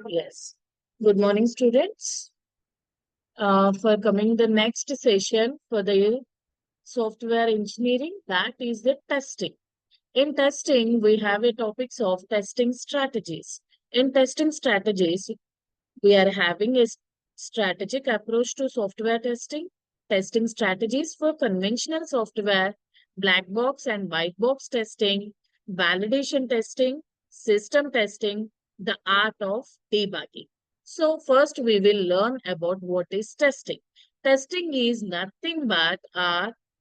Yes. Good morning, students. For coming the next session for the software engineering, that is the testing. In testing, we have a topics of testing strategies. In testing strategies, we are having a strategic approach to software testing, testing strategies for conventional software, black box and white box testing, validation testing, system testing, the art of debugging. So first we will learn about what is testing. Testing is nothing but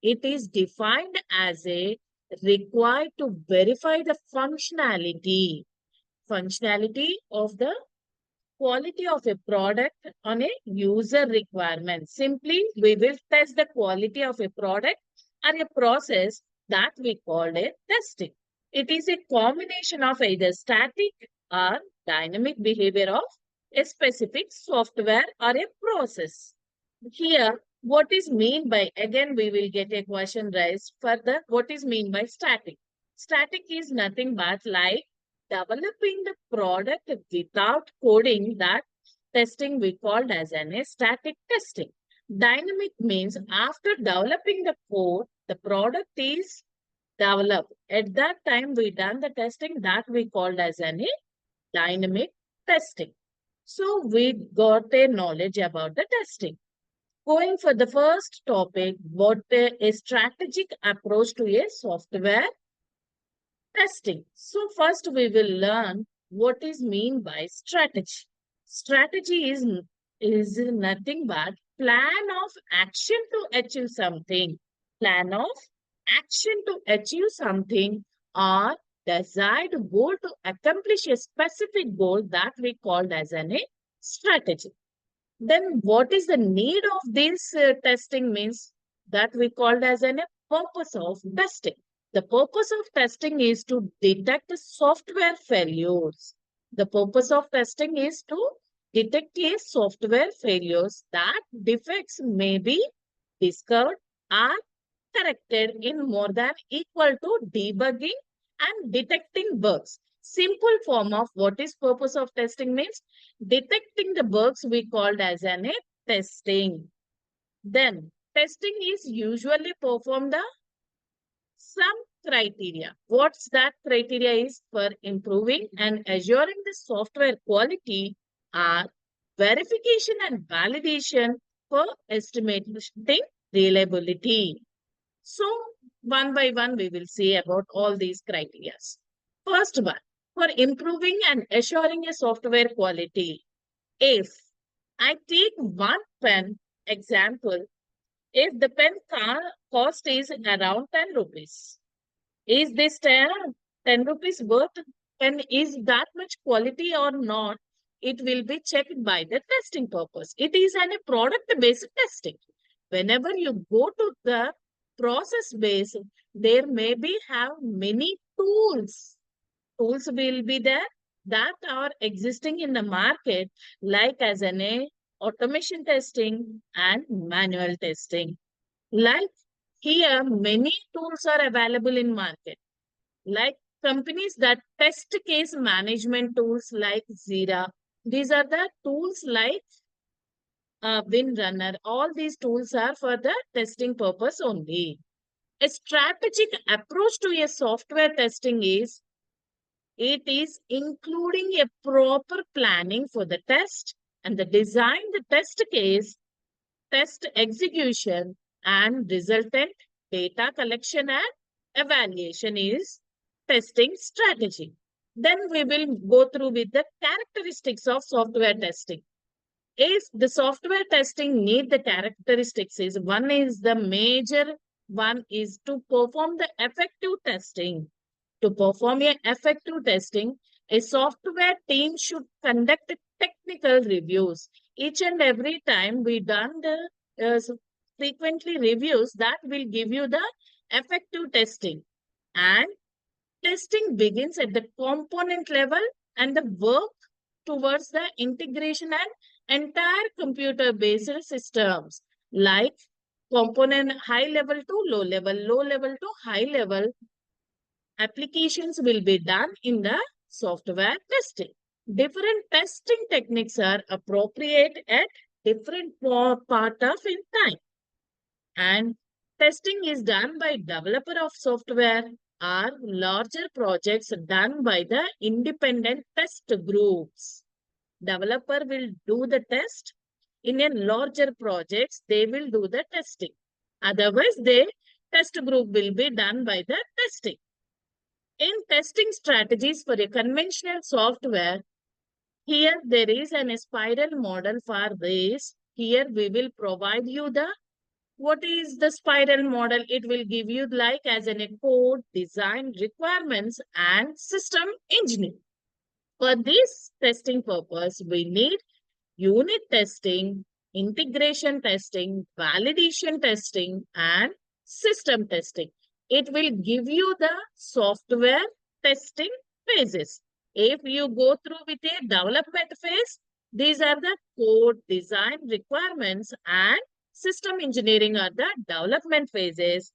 it is defined as a required to verify the functionality of the quality of a product on a user requirement. Simply, we will test the quality of a product or a process that we call a testing. It is a combination of either static or dynamic behavior of a specific software or a process. Here, what is mean by, again, we will get a question raised further. What is mean by static? Static is nothing but like developing the product without coding. That testing we called as an a static testing. Dynamic means after developing the code, the product is developed. At that time, we done the testing that we called as an a dynamic testing. So we got a knowledge about the testing. Going for the first topic, what a strategic approach to a software testing. So first we will learn what is mean by strategy. Strategy is nothing but plan of action to achieve something. Plan of action to achieve something or desired goal to accomplish a specific goal that we called as a strategy. Then what is the need of this testing means that we called as a purpose of testing. The purpose of testing is to detect the software failures. The purpose of testing is to detect a software failures that defects may be discovered or corrected in more than equal to debugging and detecting bugs. Simple form of what is purpose of testing means detecting the bugs we called as an a testing. Then testing is usually performed the some criteria. What's that criteria is for improving and assuring the software quality are verification and validation for estimating reliability. So, one by one, we will see about all these criteria. First one, for improving and assuring a software quality. If I take one pen example, if the pen cost is around 10 rupees, is this 10 rupees worth pen is that much quality or not? It will be checked by the testing purpose. It is a product-based testing. Whenever you go to the process base, there may be have many tools. Tools will be there that are existing in the market, like as an automation testing and manual testing. Like here, many tools are available in market. Like companies that test case management tools like Zira. These are the tools like WinRunner. All these tools are for the testing purpose only. A strategic approach to a software testing is it is including a proper planning for the test and the design, the test case, test execution, and resultant data collection and evaluation is testing strategy. Then we will go through with the characteristics of software testing. If the software testing need the characteristics is one is the major one is to perform the effective testing. To perform a effective testing, a software team should conduct technical reviews. Each and every time we done the frequently reviews that will give you the effective testing. And testing begins at the component level and the work towards the integration and entire computer-based systems like component high level to low level to high level applications will be done in the software testing. Different testing techniques are appropriate at different part of in time. And testing is done by developer of software or larger projects done by the independent test groups. Developer will do the test. In a larger projects, they will do the testing. Otherwise, the test group will be done by the testing. In testing strategies for a conventional software, here there is an spiral model for this. Here we will provide you the what is the spiral model. It will give you like as an a code, design, requirements and system engineering. For this testing purpose, we need unit testing, integration testing, validation testing, and system testing. It will give you the software testing phases. If you go through with a development phase, these are the code, design, requirements, and system engineering are the development phases.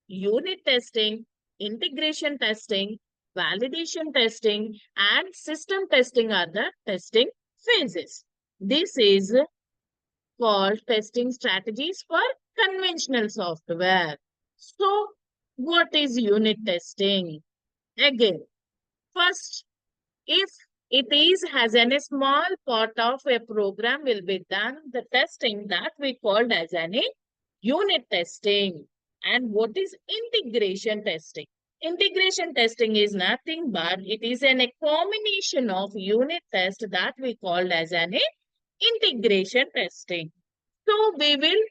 Unit testing, integration testing, validation testing, and system testing are the testing phases. This is called testing strategies for conventional software. So, what is unit testing? Again, first, if it is has any small part of a program will be done, the testing that we called as any unit testing. And what is integration testing? Integration testing is nothing but it is a combination of unit test that we called as an integration testing. So we will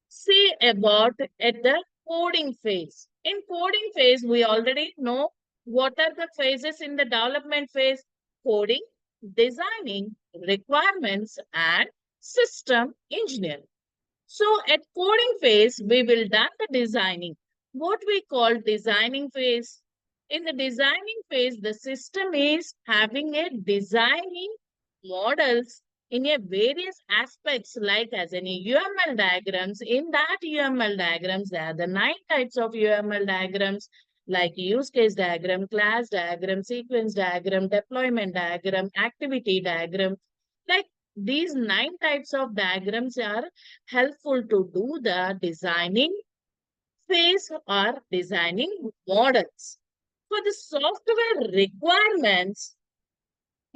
see about at the coding phase. In coding phase, we already know what are the phases in the development phase: coding, designing, requirements, and system engineering. So at coding phase, we will done the designing. What we call designing phase. In the designing phase, the system is having a designing models in a various aspects like as any UML diagrams. In that UML diagrams, there are the 9 types of UML diagrams like use case diagram, class diagram, sequence diagram, deployment diagram, activity diagram. Like these 9 types of diagrams are helpful to do the designing phase or designing models. For the software requirements,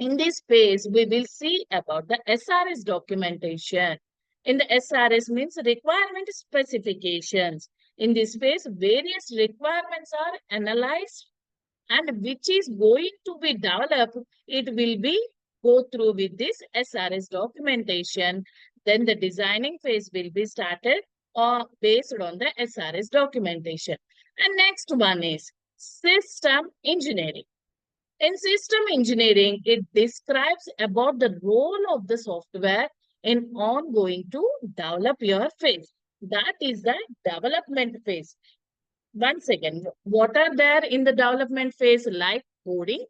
in this phase, we will see about the SRS documentation. In the SRS means requirement specifications. In this phase, various requirements are analyzed and which is going to be developed, it will be go through with this SRS documentation. Then the designing phase will be started or based on the SRS documentation. And next one is system engineering. In system engineering, it describes about the role of the software in ongoing to develop your phase. That is the development phase. Once again, what are there in the development phase like coding,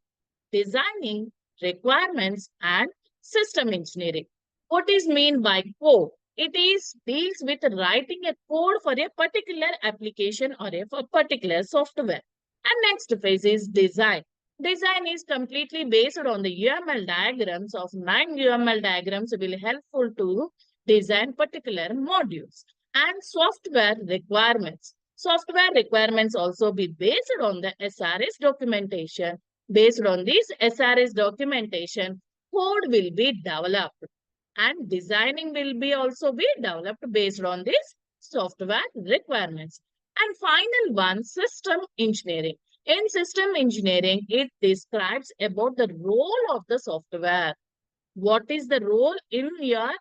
designing, requirements, and system engineering? What is mean by code? It is deals with writing a code for a particular application or a particular software. And next phase is design. Design is completely based on the UML diagrams of 9 UML diagrams will helpful to design particular modules. And software requirements. Software requirements also be based on the SRS documentation. Based on this SRS documentation, code will be developed and designing will be also be developed based on this software requirements. And final one, system engineering. In system engineering, it describes about the role of the software. What is the role in your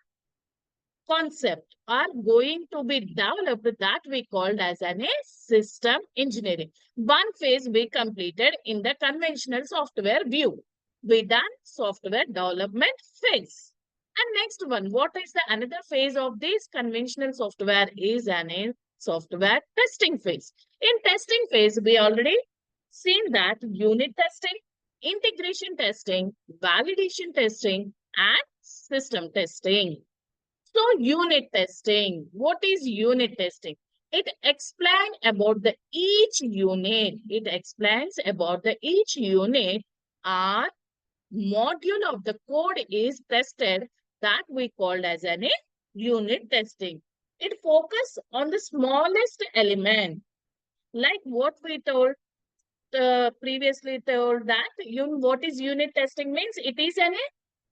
concept are going to be developed that we called as a system engineering. One phase we completed in the conventional software view. We done software development phase. And next one, what is the another phase of this conventional software is an software testing phase. In testing phase, we already seen that unit testing, integration testing, validation testing, and system testing. So unit testing, what is unit testing? It explains about the each unit. It explains about the each unit or module of the code is tested, that we called as an unit testing. It focuses on the smallest element, like what we told previously told that what is unit testing means it is a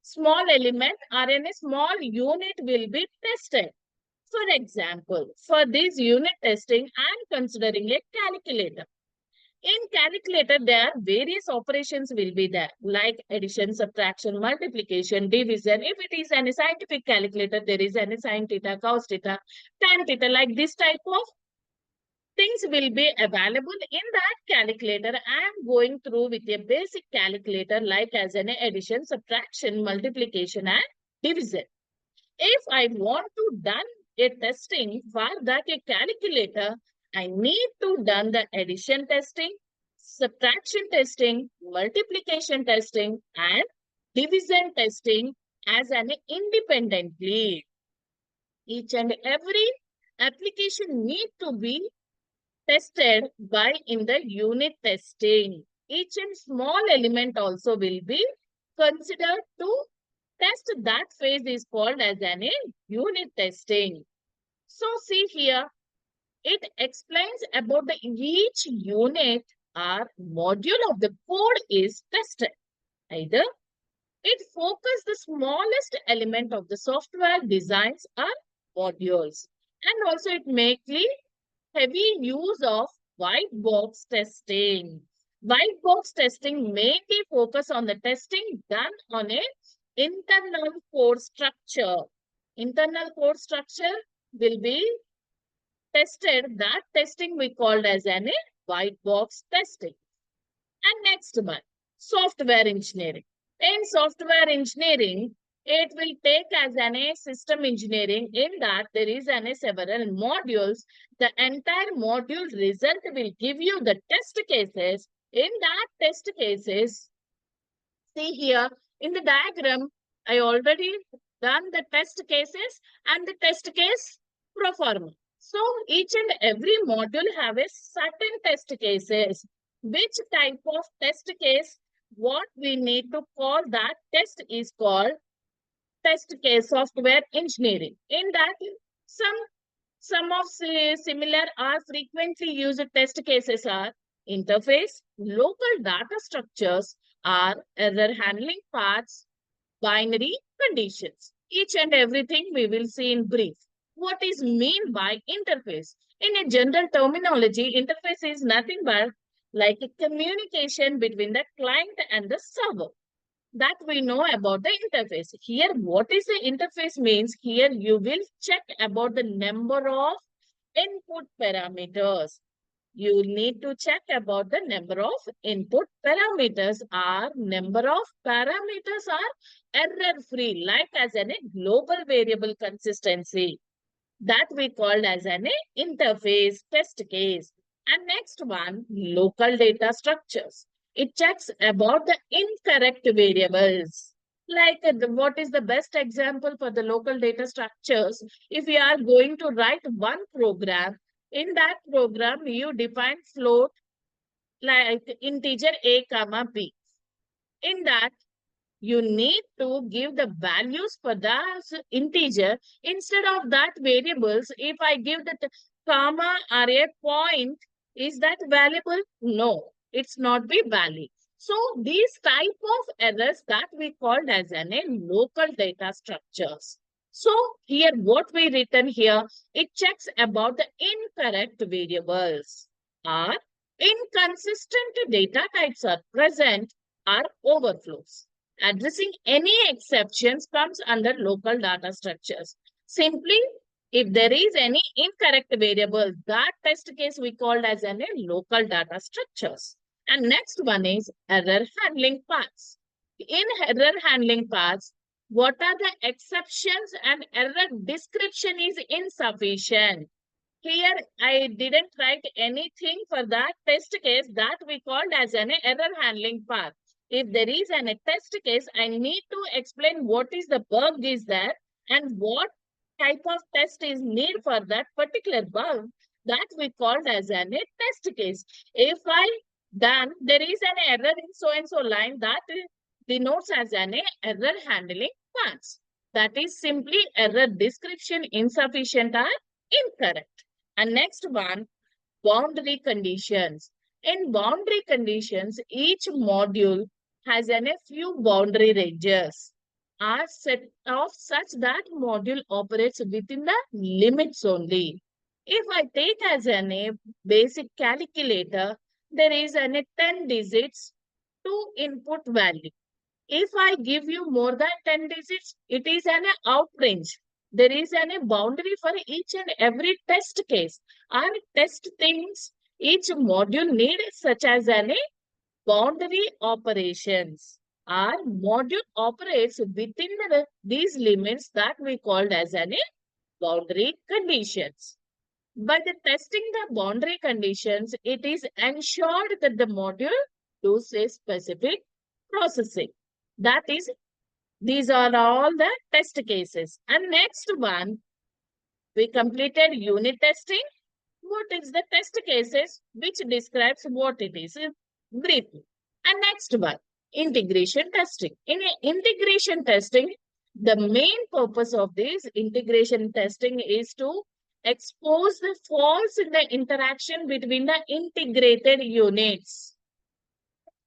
small element or in a small unit will be tested. For example, for this unit testing, I am considering a calculator. In calculator, there are various operations will be there, like addition, subtraction, multiplication, division. If it is any scientific calculator, there is any sin theta, cos theta, tan theta, like this type of things will be available in that calculator. I am going through with a basic calculator like as an addition, subtraction, multiplication and division. If I want to done a testing for that a calculator, I need to done the addition testing, subtraction testing, multiplication testing and division testing as an independently. Each and every application need to be tested by in the unit testing. Each and small element also will be considered to test. That phase is called as an unit testing. So see here, it explains about the each unit or module of the code is tested. Either it focuses the smallest element of the software designs or modules. And also it makes heavy use of white box testing. White box testing mainly focus on the testing done on a internal code structure. Internal code structure will be tested. That testing we called as an white box testing. And next one, software engineering. In software engineering, it will take as an a system engineering. In that there is an several modules. The entire module result will give you the test cases. In that test cases, see here in the diagram, I already done the test cases and the test case pro forma. So each and every module have a certain test cases. Which type of test case, what we need to call that test is called test case software engineering. In that, some of similar or frequently used test cases are interface, local data structures, or error handling paths, binary conditions. Each and everything we will see in brief. What is mean by interface? In a general terminology, interface is nothing but like a communication between the client and the server. That we know about the interface. Here, what is the interface means? Here you will check about the number of input parameters. You need to check about the number of input parameters. Or number of parameters are error free, like as a global variable consistency. That we called as an interface test case. And next one, local data structures. It checks about the incorrect variables. Like what is the best example for the local data structures? If you are going to write one program, in that program you define float like integer a comma b. In that you need to give the values for the integer. Instead of that variables, if I give the comma or a point, is that valuable? No, it's not be valid. So these type of errors that we called as an a local data structures. So here what we written here, it checks about the incorrect variables or inconsistent data types are present or overflows. Addressing any exceptions comes under local data structures. Simply, if there is any incorrect variable, that test case we called as a local data structures. And next one is error handling paths. In error handling paths, what are the exceptions and error description is insufficient. Here, I didn't write anything for that test case that we called as an error handling path. If there is an test case, I need to explain what is the bug is there and what type of test is need for that particular bug that we called as an test case. If I done, there is an error in so and so line that denotes as an error handling paths. That is simply error description insufficient or incorrect. And next one, boundary conditions. In boundary conditions, each module has a few boundary ranges are set off such that module operates within the limits only. If I take as a basic calculator, there is a 10 digits to input value. If I give you more than 10 digits, it is an out range. There is a boundary for each and every test case. And test things each module need such as a boundary operations. Our module operates within these limits that we called as a boundary conditions. By the testing the boundary conditions, it is ensured that the module does a specific processing. That is, these are all the test cases. And next one, we completed unit testing. What is the test cases which describes what it is briefly. And next one, integration testing. In integration testing, the main purpose of this integration testing is to expose the faults in the interaction between the integrated units.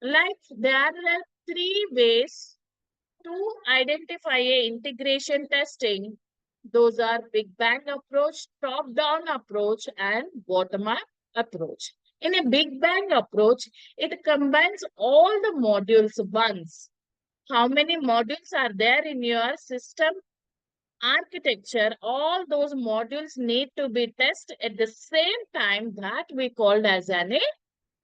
Like there are three ways to identify a integration testing. Those are Big Bang approach, top-down approach, and bottom-up approach. In a Big Bang approach, it combines all the modules once. How many modules are there in your system architecture? All those modules need to be tested at the same time. That we called as a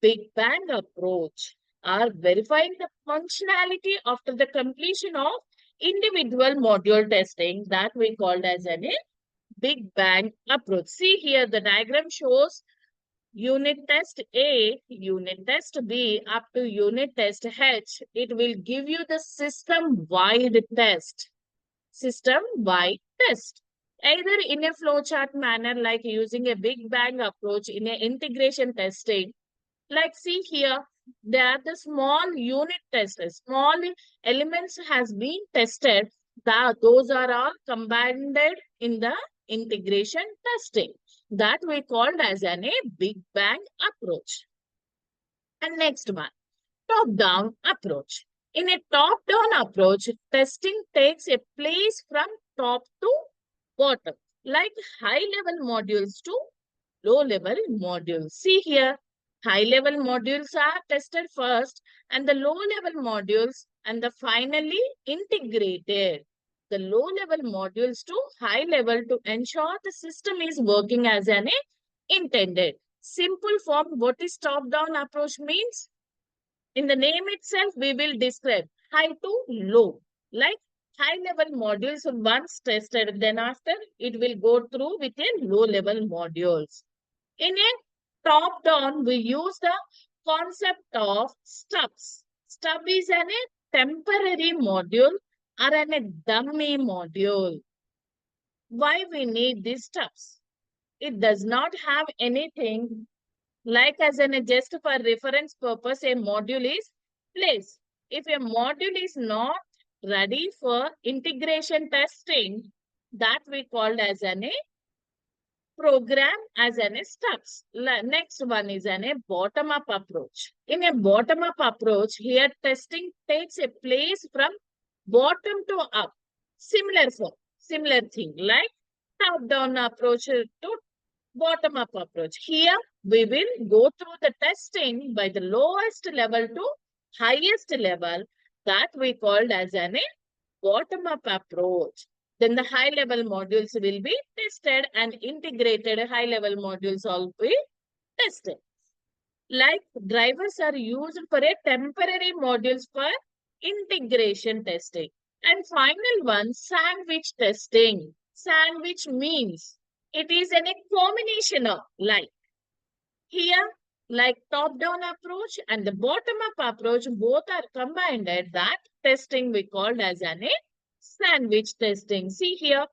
Big Bang approach, are verifying the functionality after the completion of individual module testing that we called as a Big Bang approach. See here, the diagram shows unit test A, unit test B, up to unit test H. It will give you the system-wide test. System-wide test. Either in a flowchart manner, like using a Big Bang approach in a integration testing. Like see here, they are the small unit tests. Small elements has been tested. Those are all combined in the integration testing. That we called as a Big Bang approach. And next one, top-down approach. In a top-down approach, testing takes a place from top to bottom, like high-level modules to low-level modules. See here, high-level modules are tested first and the low-level modules and the finally integrated. The low-level modules to high-level to ensure the system is working as an intended. Simple form, what is top-down approach means? In the name itself, we will describe high to low. Like high-level modules once tested, then after it will go through with a low-level modules. In a top-down, we use the concept of stubs. Stub is a temporary module or a dummy module. Why we need these stubs? It does not have anything like as just for reference purpose, a module is placed. If a module is not ready for integration testing, that we called as a program as an steps. Next one is a bottom-up approach. In a bottom-up approach, here testing takes a place from bottom to up. Similar thing like top-down approach to bottom-up approach. Here, we will go through the testing by the lowest level to highest level that we called as a bottom-up approach. Then the high-level modules will be tested and integrated high-level modules all be tested. Like drivers are used for a temporary modules for integration testing. And final one, sandwich testing. Sandwich means it is a combination of like here, like top-down approach and the bottom-up approach, both are combined at that testing we called as a sandwich testing. See here,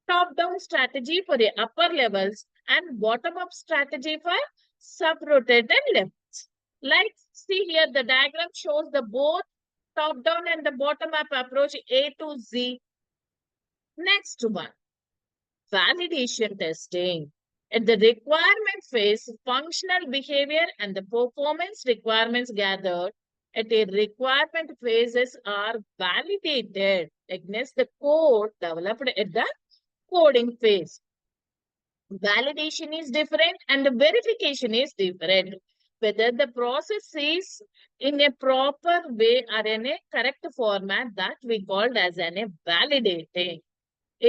top-down strategy for the upper levels and bottom-up strategy for sub-rotated levels. Like see here, the diagram shows the both top down and the bottom up approach, A to Z. Next one, validation testing. At the requirement phase, functional behavior and the performance requirements gathered at a requirement phases are validated against the code developed at the coding phase. Validation is different and the verification is different. Whether the process is in a proper way or in a correct format, that we called as a validating.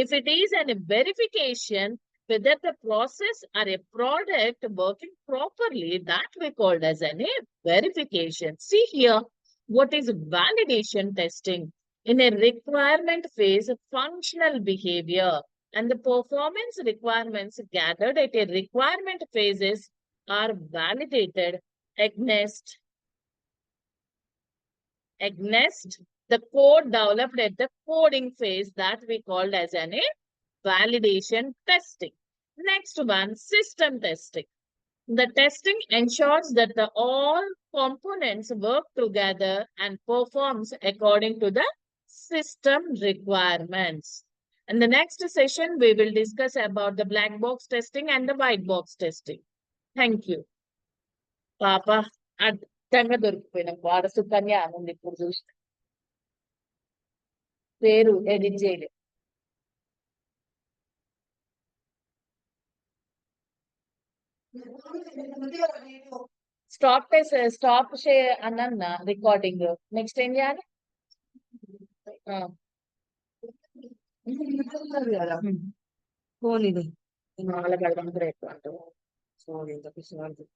If it is a verification, whether the process or a product working properly, that we called as a verification. See here, what is validation testing? In a requirement phase, functional behavior and the performance requirements gathered at a requirement phases are validated against the code developed at the coding phase that we called as a validation testing. Next one, system testing. The testing ensures that all components work together and performs according to the system requirements. In the next session, we will discuss about the black box testing and the white box testing. Thank you. Papa, అడ్డంగా దొరికిపోయిన వారసుకన్య ఆనంది ఇప్పుడు చూస్తే పేరు edit చేయలేదు. Stop అన్న recording. Next ఏం చేయాలి? Phone ఇది. 4 గంటల రేపు అంటారు. సో ఇంత